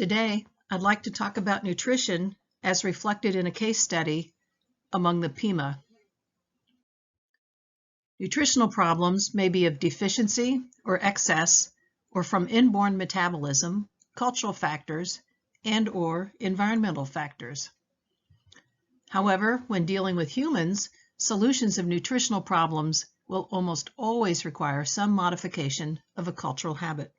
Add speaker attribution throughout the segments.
Speaker 1: Today, I'd like to talk about nutrition as reflected in a case study among the Pima. Nutritional problems may be of deficiency or excess, or from inborn metabolism, cultural factors, and/or environmental factors. However, when dealing with humans, solutions of nutritional problems will almost always require some modification of a cultural habit.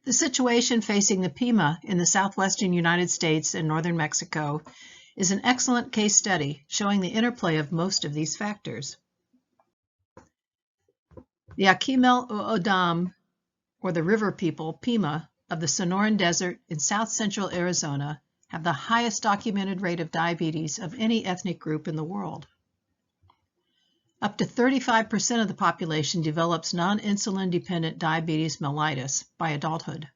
Speaker 1: The situation facing the Pima in the southwestern United States and northern Mexico is an excellent case study showing the interplay of most of these factors. The Akimel O'odham, or the river people, Pima, of the Sonoran Desert in south-central Arizona have the highest documented rate of diabetes of any ethnic group in the world. Up to 35% of the population develops non-insulin-dependent diabetes mellitus by adulthood.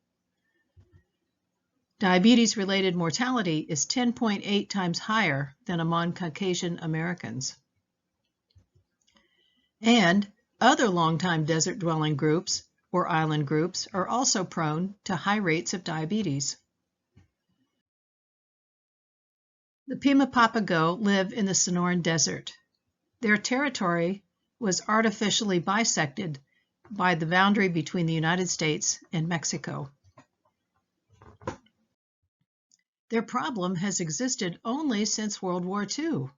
Speaker 1: Diabetes-related mortality is 10.8 times higher than among Caucasian Americans. And other long-time desert-dwelling groups or island groups are also prone to high rates of diabetes. The Pima Papago live in the Sonoran Desert. Their territory was artificially bisected by the boundary between the United States and Mexico. Their problem has existed only since World War II.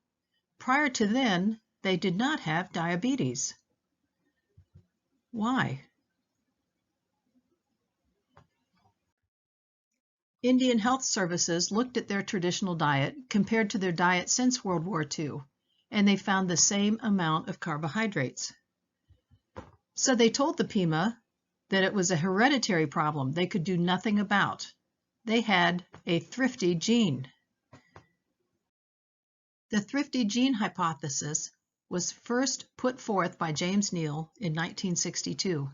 Speaker 1: Prior to then, they did not have diabetes. Why? Indian Health Services looked at their traditional diet compared to their diet since World War II, and they found the same amount of carbohydrates. So they told the Pima that it was a hereditary problem they could do nothing about. They had a Thrifty gene. The Thrifty gene hypothesis was first put forth by James Neal in 1962.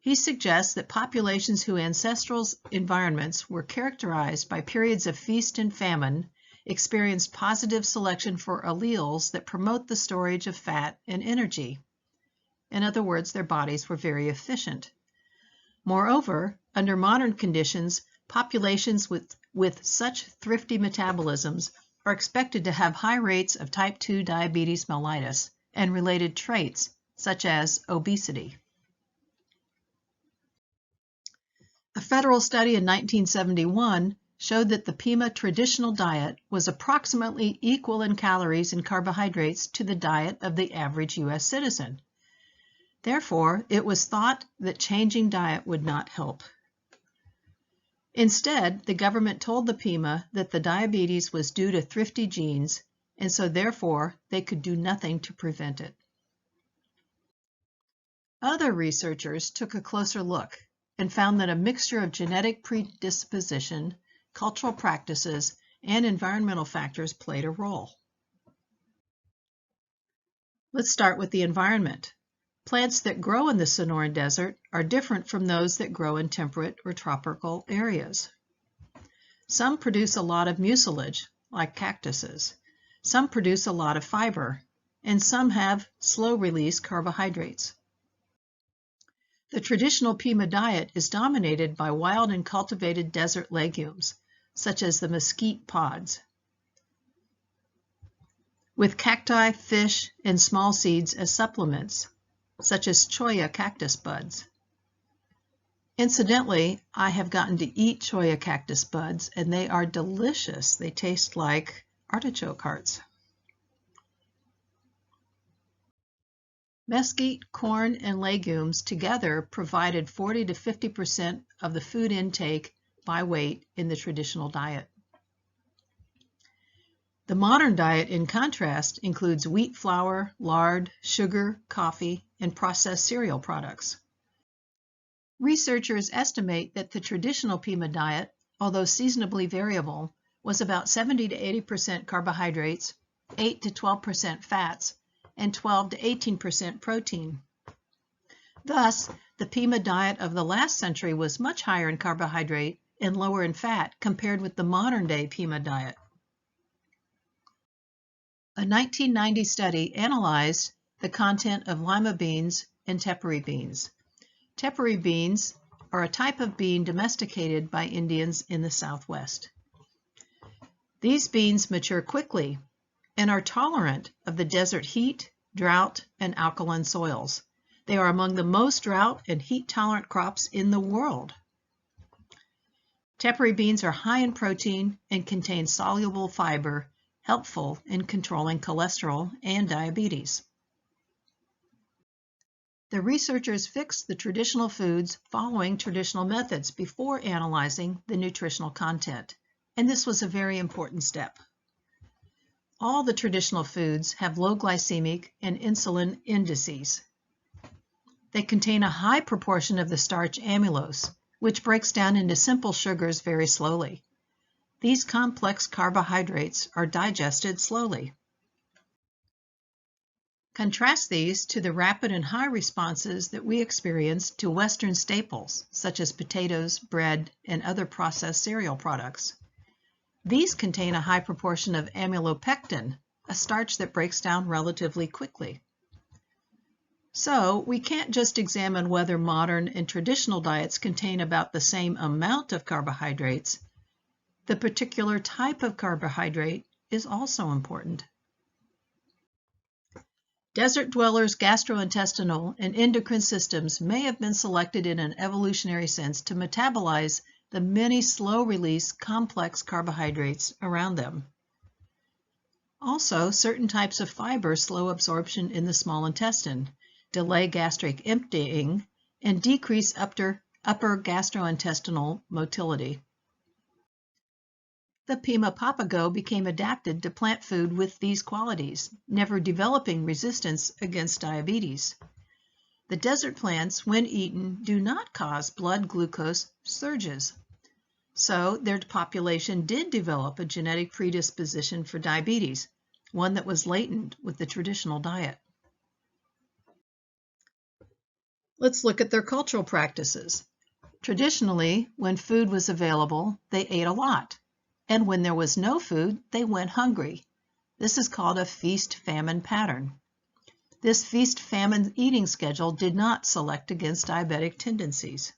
Speaker 1: He suggests that populations whose ancestral environments were characterized by periods of feast and famine experienced positive selection for alleles that promote the storage of fat and energy. In other words, their bodies were very efficient. Moreover, under modern conditions, populations with such thrifty metabolisms are expected to have high rates of type 2 diabetes mellitus and related traits such as obesity. A federal study in 1971 showed that the Pima traditional diet was approximately equal in calories and carbohydrates to the diet of the average U.S. citizen. Therefore, it was thought that changing diet would not help. Instead, the government told the Pima that the diabetes was due to Thrifty genes, and so therefore they could do nothing to prevent it. Other researchers took a closer look and found that a mixture of genetic predisposition, cultural practices, and environmental factors played a role. Let's start with the environment. Plants that grow in the Sonoran Desert are different from those that grow in temperate or tropical areas. Some produce a lot of mucilage, like cactuses. Some produce a lot of fiber, and some have slow-release carbohydrates. The traditional Pima diet is dominated by wild and cultivated desert legumes, such as the mesquite pods, with cacti, fish, and small seeds as supplements, such as cholla cactus buds. Incidentally, I have gotten to eat cholla cactus buds, and they are delicious. They taste like artichoke hearts. Mesquite, corn, and legumes together provided 40 to 50% of the food intake by weight in the traditional diet. The modern diet, in contrast, includes wheat flour, lard, sugar, coffee, and processed cereal products. Researchers estimate that the traditional Pima diet, although seasonably variable, was about 70 to 80% carbohydrates, 8 to 12% fats, and 12 to 18% protein. Thus, the Pima diet of the last century was much higher in carbohydrate and lower in fat compared with the modern-day Pima diet. A 1990 study analyzed the content of lima beans and tepary beans. Tepary beans are a type of bean domesticated by Indians in the Southwest. These beans mature quickly and are tolerant of the desert heat, drought, and alkaline soils. They are among the most drought and heat-tolerant crops in the world. Tepary beans are high in protein and contain soluble fiber, helpful in controlling cholesterol and diabetes. The researchers fixed the traditional foods following traditional methods before analyzing the nutritional content, and this was a very important step. All the traditional foods have low glycemic and insulin indices. They contain a high proportion of the starch amylose, which breaks down into simple sugars very slowly. These complex carbohydrates are digested slowly. Contrast these to the rapid and high responses that we experience to Western staples, such as potatoes, bread, and other processed cereal products. These contain a high proportion of amylopectin, a starch that breaks down relatively quickly. So, we can't just examine whether modern and traditional diets contain about the same amount of carbohydrates. The particular type of carbohydrate is also important. Desert dwellers' gastrointestinal and endocrine systems may have been selected in an evolutionary sense to metabolize the many slow-release complex carbohydrates around them. Also, certain types of fiber slow absorption in the small intestine, delay gastric emptying, and decrease upper gastrointestinal motility. The Pima Papago became adapted to plant food with these qualities, never developing resistance against diabetes. The desert plants, when eaten, do not cause blood glucose surges. So their population did develop a genetic predisposition for diabetes, one that was latent with the traditional diet. Let's look at their cultural practices. Traditionally, when food was available, they ate a lot. And when there was no food, they went hungry. This is called a feast-famine pattern. This feast-famine eating schedule did not select against diabetic tendencies.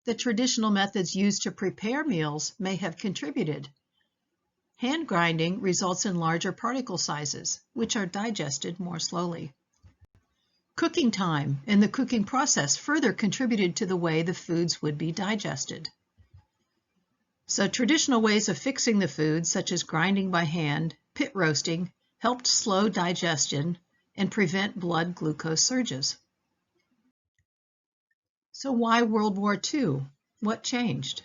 Speaker 1: The traditional methods used to prepare meals may have contributed. Hand grinding results in larger particle sizes, which are digested more slowly. Cooking time and the cooking process further contributed to the way the foods would be digested. So traditional ways of fixing the food, such as grinding by hand, pit roasting, helped slow digestion and prevent blood glucose surges. So why World War II? What changed?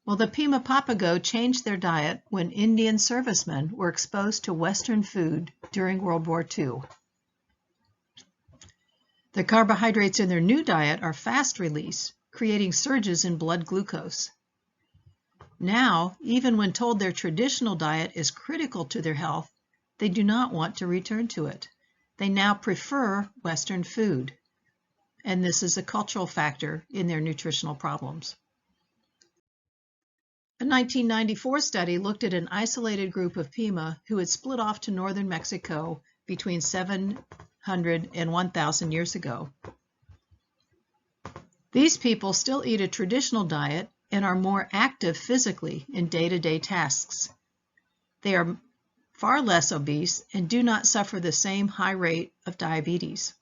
Speaker 1: Well, the Pima Papago changed their diet when Indian servicemen were exposed to Western food during World War II. The carbohydrates in their new diet are fast release, creating surges in blood glucose. Now, even when told their traditional diet is critical to their health, they do not want to return to it. They now prefer Western food, and this is a cultural factor in their nutritional problems. A 1994 study looked at an isolated group of Pima who had split off to northern Mexico between 700 and 1,000 years ago. These people still eat a traditional diet and are more active physically in day-to-day tasks. They are far less obese and do not suffer the same high rate of diabetes.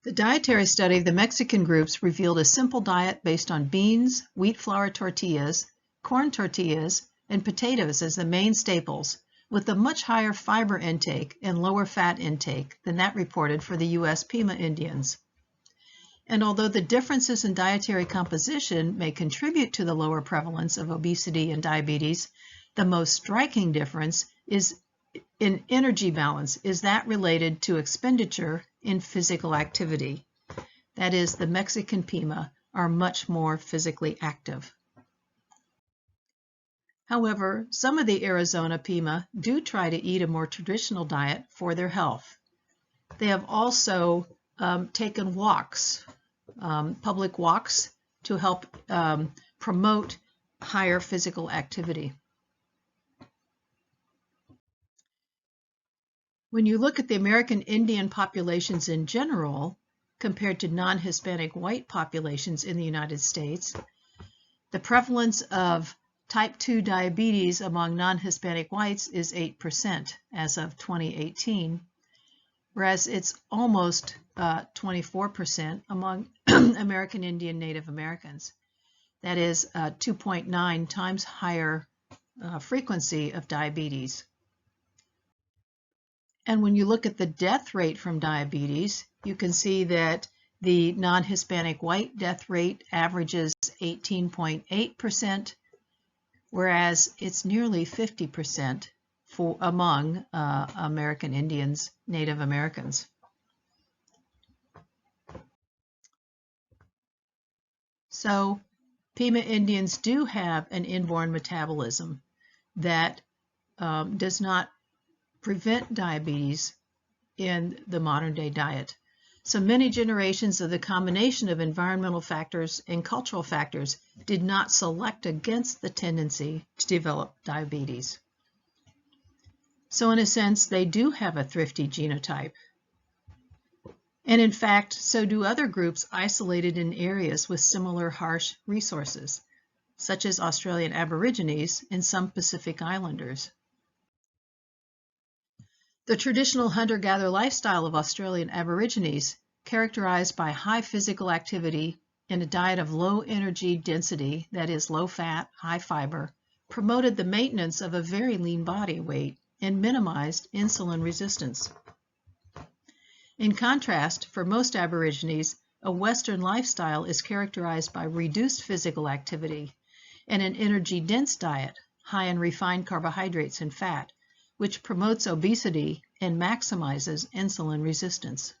Speaker 1: The dietary study of the Mexican groups revealed a simple diet based on beans, wheat flour tortillas, corn tortillas, and potatoes as the main staples, with a much higher fiber intake and lower fat intake than that reported for the U.S. Pima Indians. And although the differences in dietary composition may contribute to the lower prevalence of obesity and diabetes, the most striking difference is in energy balance is that related to expenditure in physical activity. That is, the Mexican Pima are much more physically active. However, some of the Arizona Pima do try to eat a more traditional diet for their health. They have also taken walks, public walks, to help promote higher physical activity. When you look at the American Indian populations in general, compared to non-Hispanic white populations in the United States, the prevalence of type 2 diabetes among non-Hispanic whites is 8% as of 2018, whereas it's almost 24% among American Indian Native Americans. That is 2.9 times higher frequency of diabetes. And when you look at the death rate from diabetes, you can see that the non-Hispanic white death rate averages 18.8%, whereas it's nearly 50% among American Indians, Native Americans. So Pima Indians do have an inborn metabolism that does not prevent diabetes in the modern day diet. So many generations of the combination of environmental factors and cultural factors did not select against the tendency to develop diabetes. So in a sense, they do have a thrifty genotype. And in fact, so do other groups isolated in areas with similar harsh resources, such as Australian Aborigines and some Pacific Islanders. The traditional hunter-gatherer lifestyle of Australian Aborigines, characterized by high physical activity and a diet of low energy density, that is low fat, high fiber, promoted the maintenance of a very lean body weight and minimized insulin resistance. In contrast, for most Aborigines, a Western lifestyle is characterized by reduced physical activity and an energy-dense diet, high in refined carbohydrates and fat, which promotes obesity and maximizes insulin resistance.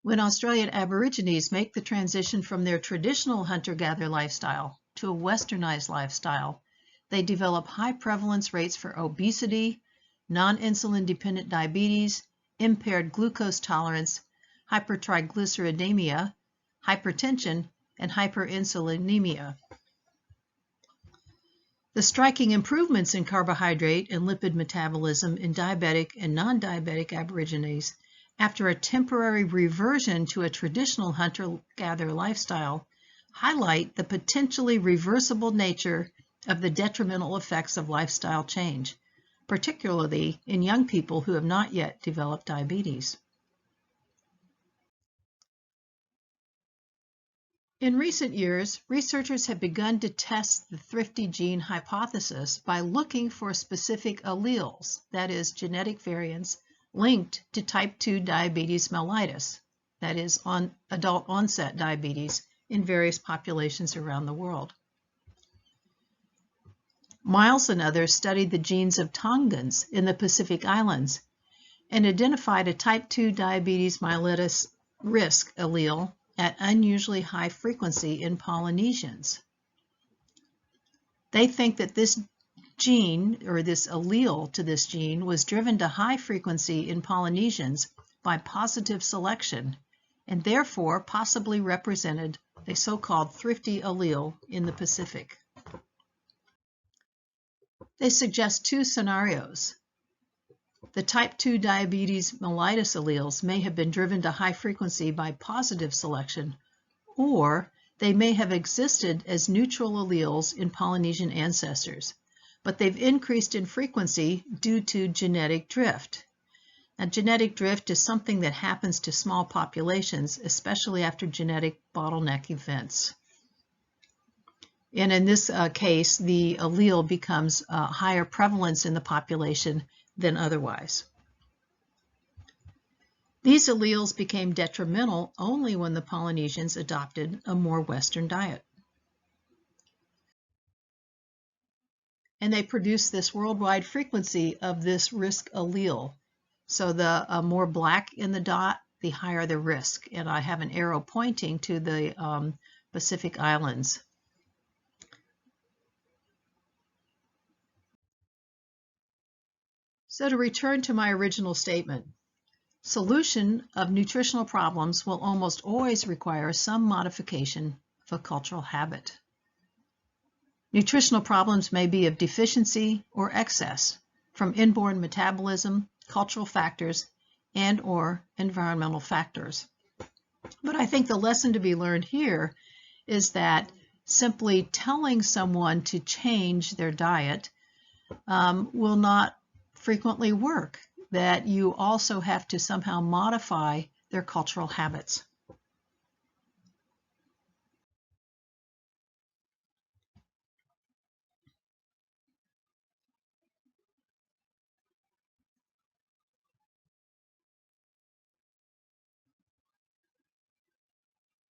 Speaker 1: When Australian Aborigines make the transition from their traditional hunter-gatherer lifestyle to a westernized lifestyle, they develop high prevalence rates for obesity, non-insulin dependent diabetes, impaired glucose tolerance, hypertriglyceridemia, hypertension, and hyperinsulinemia. The striking improvements in carbohydrate and lipid metabolism in diabetic and non-diabetic Aborigines after a temporary reversion to a traditional hunter-gatherer lifestyle highlight the potentially reversible nature of the detrimental effects of lifestyle change, particularly in young people who have not yet developed diabetes. In recent years, researchers have begun to test the Thrifty gene hypothesis by looking for specific alleles, that is, genetic variants, linked to type 2 diabetes mellitus, that is, adult onset diabetes, in various populations around the world. Miles and others studied the genes of Tongans in the Pacific Islands and identified a type 2 diabetes mellitus risk allele at unusually high frequency in Polynesians. They think that this gene, or this allele to this gene, was driven to high frequency in Polynesians by positive selection and therefore possibly represented a so-called thrifty allele in the Pacific. They suggest two scenarios. The type 2 diabetes mellitus alleles may have been driven to high frequency by positive selection, or they may have existed as neutral alleles in Polynesian ancestors, but they've increased in frequency due to genetic drift. Now, genetic drift is something that happens to small populations, especially after genetic bottleneck events. And in this case, the allele becomes higher prevalence in the population than otherwise. These alleles became detrimental only when the Polynesians adopted a more Western diet. And they produced this worldwide frequency of this risk allele. So the more black in the dot, the higher the risk. And I have an arrow pointing to the Pacific Islands. So to return to my original statement, solution of nutritional problems will almost always require some modification of a cultural habit. Nutritional problems may be of deficiency or excess. from inborn metabolism, cultural factors, and/or environmental factors. But I think the lesson to be learned here is that simply telling someone to change their diet will not frequently work, that you also have to somehow modify their cultural habits.